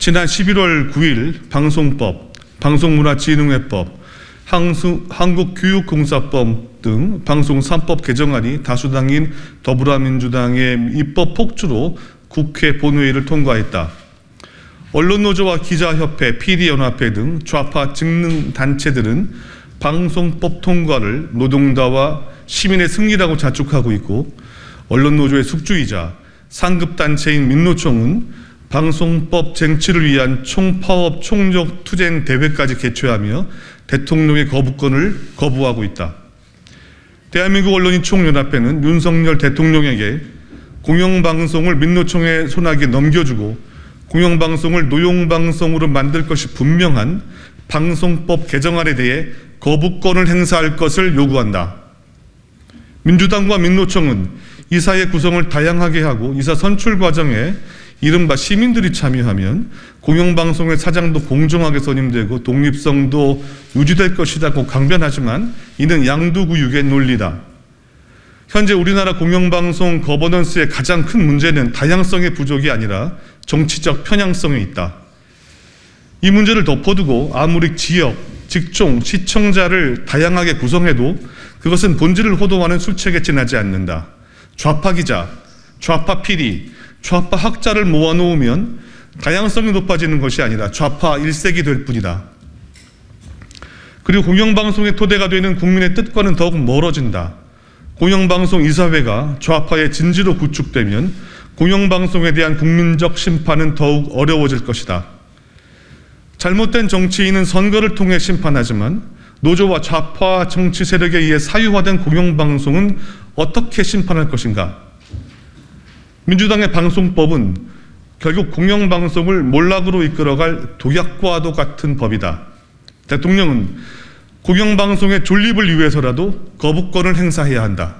지난 11월 9일 방송법, 방송문화진흥회법, 한국교육공사법 등 방송 3법 개정안이 다수당인 더불어민주당의 입법 폭주로 국회 본회의를 통과했다. 언론노조와 기자협회, PD연합회 등 좌파 직능단체들은 방송법 통과를 노동자와 시민의 승리라고 자축하고 있고, 언론노조의 숙주이자 상급단체인 민노총은 방송법 쟁취를 위한 총파업 총력 투쟁 대회까지 개최하며 대통령의 거부권을 거부하고 있다. 대한민국 언론인 총연합회는 윤석열 대통령에게 공영방송을 민노총의 손아귀에 넘겨주고 공영방송을 노용방송으로 만들 것이 분명한 방송법 개정안에 대해 거부권을 행사할 것을 요구한다. 민주당과 민노총은 이사의 구성을 다양하게 하고 이사 선출 과정에 이른바 시민들이 참여하면 공영방송의 사장도 공정하게 선임되고 독립성도 유지될 것이라고 강변하지만 이는 양두구육의 논리다. 현재 우리나라 공영방송 거버넌스의 가장 큰 문제는 다양성의 부족이 아니라 정치적 편향성에 있다. 이 문제를 덮어두고 아무리 지역, 직종, 시청자를 다양하게 구성해도 그것은 본질을 호도하는 술책에 지나지 않는다. 좌파 기자, 좌파 PD, 좌파 학자를 모아놓으면 다양성이 높아지는 것이 아니라 좌파 일색이 될 뿐이다. 그리고 공영방송의 토대가 되는 국민의 뜻과는 더욱 멀어진다. 공영방송 이사회가 좌파의 진지로 구축되면 공영방송에 대한 국민적 심판은 더욱 어려워질 것이다. 잘못된 정치인은 선거를 통해 심판하지만 노조와 좌파 정치 세력에 의해 사유화된 공영방송은 어떻게 심판할 것인가? 민주당의 방송법은 결국 공영방송을 몰락으로 이끌어갈 독약과도 같은 법이다. 대통령은 공영방송의 존립을 위해서라도 거부권을 행사해야 한다.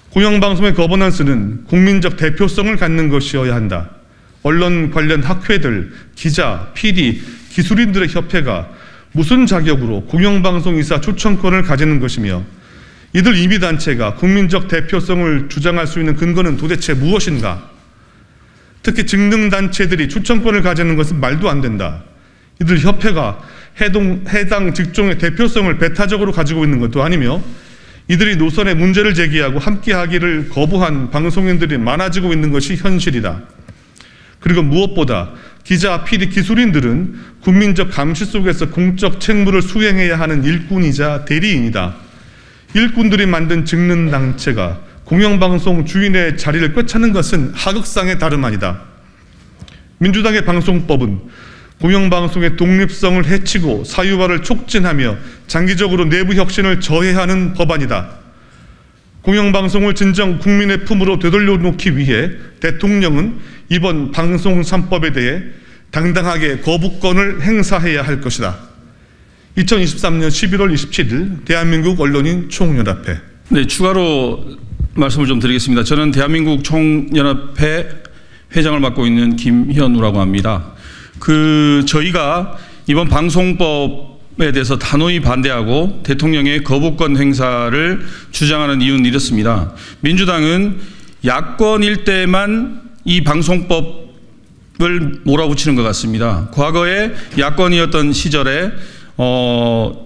공영방송의 거버넌스는 국민적 대표성을 갖는 것이어야 한다. 언론 관련 학회들, 기자, PD, 기술인들의 협회가 무슨 자격으로 공영방송 이사 추천권을 가지는 것이며 이들 임의단체가 국민적 대표성을 주장할 수 있는 근거는 도대체 무엇인가? 특히 직능단체들이 추천권을 가지는 것은 말도 안 된다. 이들 협회가 해당 직종의 대표성을 배타적으로 가지고 있는 것도 아니며 이들이 노선에 문제를 제기하고 함께하기를 거부한 방송인들이 많아지고 있는 것이 현실이다. 그리고 무엇보다 기자, PD, 기술인들은 국민적 감시 속에서 공적 책무를 수행해야 하는 일꾼이자 대리인이다. 일꾼들이 만든 직능단체가 공영방송 주인의 자리를 꿰차는 것은 하극상의 다름 아니다. 민주당의 방송법은 공영방송의 독립성을 해치고 사유화를 촉진하며 장기적으로 내부 혁신을 저해하는 법안이다. 공영방송을 진정 국민의 품으로 되돌려 놓기 위해 대통령은 이번 방송 3법에 대해 당당하게 거부권을 행사해야 할 것이다. 2023년 11월 27일 대한민국 언론인 총연합회. 네, 추가로 말씀을 좀 드리겠습니다. 저는 대한민국 총연합회 회장을 맡고 있는 김현우라고 합니다. 저희가 이번 방송법에 대해서 단호히 반대하고 대통령의 거부권 행사를 주장하는 이유는 이렇습니다. 민주당은 야권일 때만 이 방송법을 몰아붙이는 것 같습니다. 과거에 야권이었던 시절에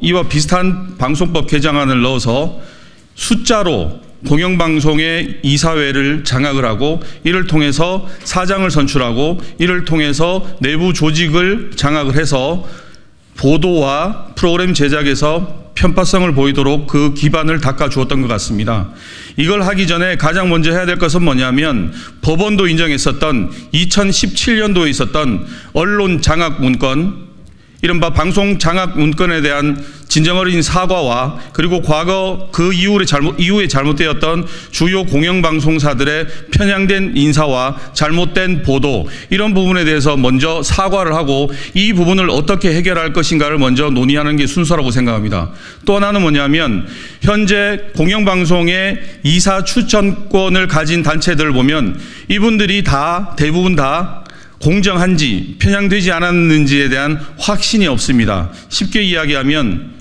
이와 비슷한 방송법 개정안을 넣어서 숫자로 공영방송의 이사회를 장악을 하고 이를 통해서 사장을 선출하고 이를 통해서 내부 조직을 장악을 해서 보도와 프로그램 제작에서 편파성을 보이도록 그 기반을 닦아주었던 것 같습니다. 이걸 하기 전에 가장 먼저 해야 될 것은 뭐냐면 법원도 인정했었던 2017년도에 있었던 언론 장악 문건, 이른바 방송 장악 문건에 대한 진정어린 사과와 그리고 과거 그 이후에 잘못되었던 주요 공영방송사들의 편향된 인사와 잘못된 보도, 이런 부분에 대해서 먼저 사과를 하고 이 부분을 어떻게 해결할 것인가를 먼저 논의하는 게 순서라고 생각합니다. 또 하나는 뭐냐면 현재 공영방송의 이사 추천권을 가진 단체들을 보면 이분들이 대부분 다 공정한지 편향되지 않았는지에 대한 확신이 없습니다. 쉽게 이야기하면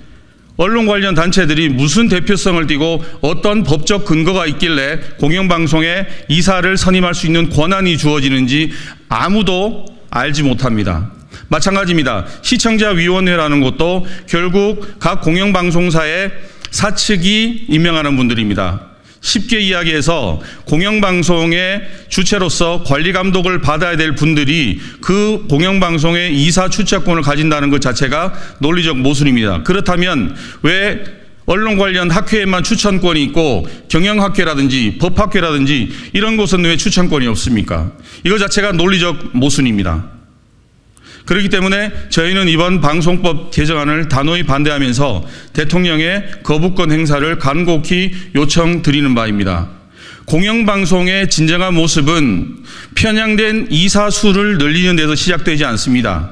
언론 관련 단체들이 무슨 대표성을 띠고 어떤 법적 근거가 있길래 공영방송에 이사를 선임할 수 있는 권한이 주어지는지 아무도 알지 못합니다. 마찬가지입니다. 시청자위원회라는 것도 결국 각 공영방송사의 사측이 임명하는 분들입니다. 쉽게 이야기해서 공영방송의 주체로서 관리감독을 받아야 될 분들이 그 공영방송의 이사 주체권을 가진다는 것 자체가 논리적 모순입니다. 그렇다면 왜 언론 관련 학회에만 추천권이 있고 경영학회라든지 법학회라든지 이런 곳은 왜 추천권이 없습니까? 이거 자체가 논리적 모순입니다. 그렇기 때문에 저희는 이번 방송법 개정안을 단호히 반대하면서 대통령의 거부권 행사를 간곡히 요청드리는 바입니다. 공영방송의 진정한 모습은 편향된 이사 수를 늘리는 데서 시작되지 않습니다.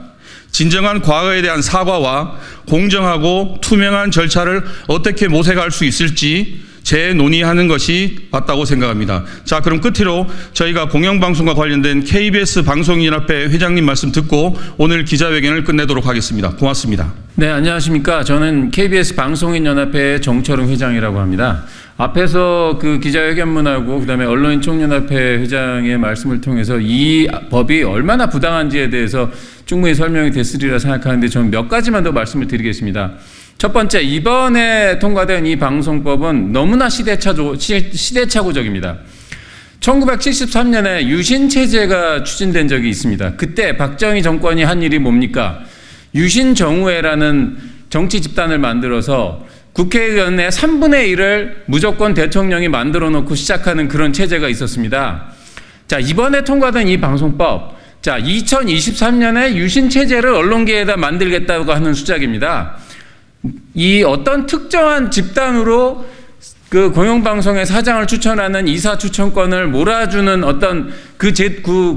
진정한 과거에 대한 사과와 공정하고 투명한 절차를 어떻게 모색할 수 있을지 재논의하는 것이 맞다고 생각합니다. 자, 그럼 끝으로 저희가 공영방송과 관련된 KBS 방송인연합회 회장님 말씀 듣고 오늘 기자회견을 끝내도록 하겠습니다. 고맙습니다. 네, 안녕하십니까. 저는 KBS 방송인연합회 정철웅 회장이라고 합니다. 앞에서 그 기자회견문하고 그다음에 언론인총연합회 회장의 말씀을 통해서 이 법이 얼마나 부당한지에 대해서 충분히 설명이 됐으리라 생각하는데 저는 몇 가지만 더 말씀을 드리겠습니다. 첫 번째, 이번에 통과된 이 방송법은 너무나 시대착오적입니다. 1973년에 유신체제가 추진된 적이 있습니다. 그때 박정희 정권이 한 일이 뭡니까? 유신정우회라는 정치 집단을 만들어서 국회의원의 3분의 1을 무조건 대통령이 만들어 놓고 시작하는 그런 체제가 있었습니다. 자, 이번에 통과된 이 방송법, 자, 2023년에 유신체제를 언론계에다 만들겠다고 하는 수작입니다. 이 어떤 특정한 집단으로 그 공영방송의 사장을 추천하는 이사 추천권을 몰아주는 어떤 그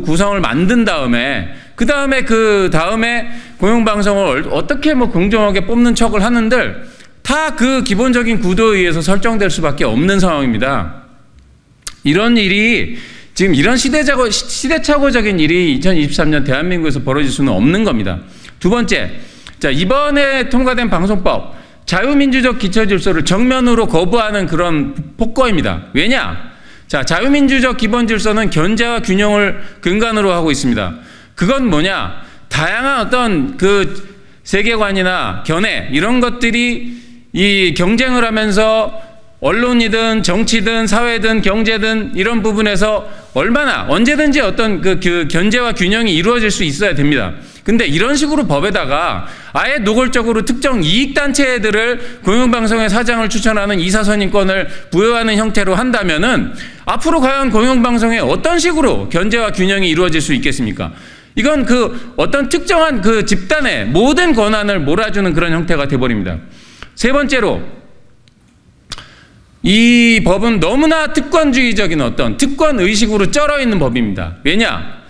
구성을 만든 다음에 그 다음에 공영방송을 어떻게 뭐 공정하게 뽑는 척을 하는들 다 그 기본적인 구도에 의해서 설정될 수밖에 없는 상황입니다. 이런 일이 지금 이런 시대착오적인 일이 2023년 대한민국에서 벌어질 수는 없는 겁니다. 두 번째, 자, 이번에 통과된 방송법, 자유민주적 기초질서를 정면으로 거부하는 그런 폭거입니다. 왜냐? 자, 자유민주적 기본질서는 견제와 균형을 근간으로 하고 있습니다. 그건 뭐냐? 다양한 어떤 그 세계관이나 견해, 이런 것들이 이 경쟁을 하면서 언론이든 정치든 사회든 경제든 이런 부분에서 얼마나 언제든지 어떤 그 견제와 균형이 이루어질 수 있어야 됩니다. 근데 이런 식으로 법에다가 아예 노골적으로 특정 이익단체들을 공영방송의 사장을 추천하는 이사선임권을 부여하는 형태로 한다면은 앞으로 과연 공영방송에 어떤 식으로 견제와 균형이 이루어질 수 있겠습니까? 이건 그 어떤 특정한 그 집단의 모든 권한을 몰아주는 그런 형태가 돼버립니다. 세 번째로, 이 법은 너무나 특권주의적인 어떤 특권 의식으로 쩔어 있는 법입니다. 왜냐?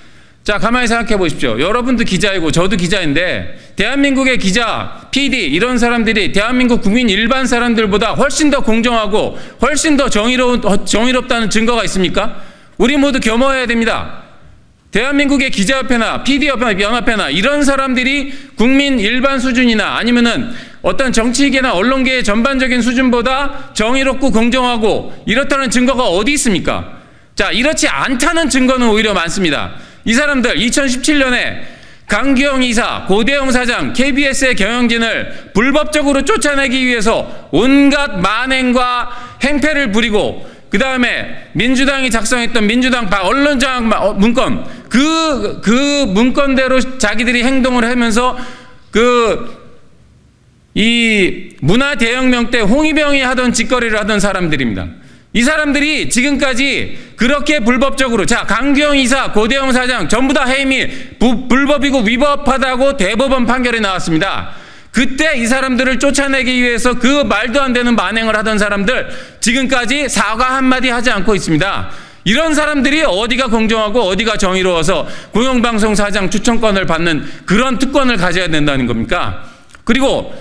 자, 가만히 생각해 보십시오. 여러분도 기자이고 저도 기자인데 대한민국의 기자, PD 이런 사람들이 대한민국 국민 일반 사람들보다 훨씬 더 공정하고 훨씬 더 정의롭다는 증거가 있습니까? 우리 모두 겸허해야 됩니다. 대한민국의 기자협회나 PD연합회나 이런 사람들이 국민 일반 수준이나 아니면은 어떤 정치계나 언론계의 전반적인 수준보다 정의롭고 공정하고 이렇다는 증거가 어디 있습니까? 자, 이렇지 않다는 증거는 오히려 많습니다. 이 사람들 2017년에 강기영 이사, 고대영 사장, KBS의 경영진을 불법적으로 쫓아내기 위해서 온갖 만행과 행패를 부리고 그 다음에 민주당이 작성했던 민주당 언론장악 문건 그 문건대로 자기들이 행동을 하면서 이 문화대혁명 때 홍위병이 하던 짓거리를 하던 사람들입니다. 이 사람들이 지금까지 그렇게 불법적으로, 자, 강기영 이사, 고대영 사장 전부 다 해임이 불법이고 위법하다고 대법원 판결이 나왔습니다. 그때 이 사람들을 쫓아내기 위해서 그 말도 안 되는 만행을 하던 사람들 지금까지 사과 한마디 하지 않고 있습니다. 이런 사람들이 어디가 공정하고 어디가 정의로워서 공영방송 사장 추천권을 받는 그런 특권을 가져야 된다는 겁니까? 그리고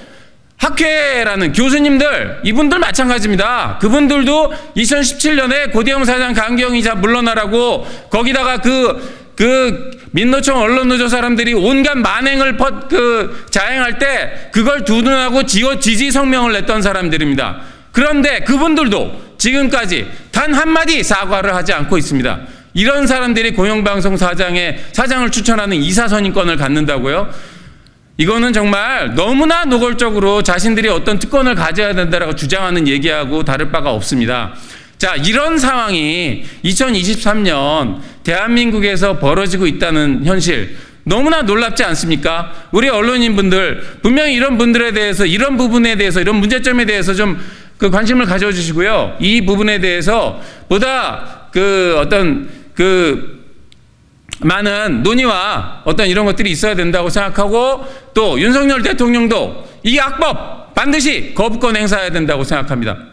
학회라는 교수님들, 이분들 마찬가지입니다. 그분들도 2017년에 고대영 사장, 강기영 이사 물러나라고 거기다가 민노총 언론노조 사람들이 온갖 만행을 자행할 때 그걸 두둔하고 지지 성명을 냈던 사람들입니다. 그런데 그분들도 지금까지 단 한마디 사과를 하지 않고 있습니다. 이런 사람들이 공영방송 사장을 추천하는 이사선임권을 갖는다고요? 이거는 정말 너무나 노골적으로 자신들이 어떤 특권을 가져야 된다라고 주장하는 얘기하고 다를 바가 없습니다. 자, 이런 상황이 2023년 대한민국에서 벌어지고 있다는 현실, 너무나 놀랍지 않습니까? 우리 언론인분들 분명히 이런 분들에 대해서, 이런 부분에 대해서, 이런 문제점에 대해서 좀 그 관심을 가져주시고요. 이 부분에 대해서 보다 많은 논의와 어떤 이런 것들이 있어야 된다고 생각하고, 또 윤석열 대통령도 이 악법 반드시 거부권 행사해야 된다고 생각합니다.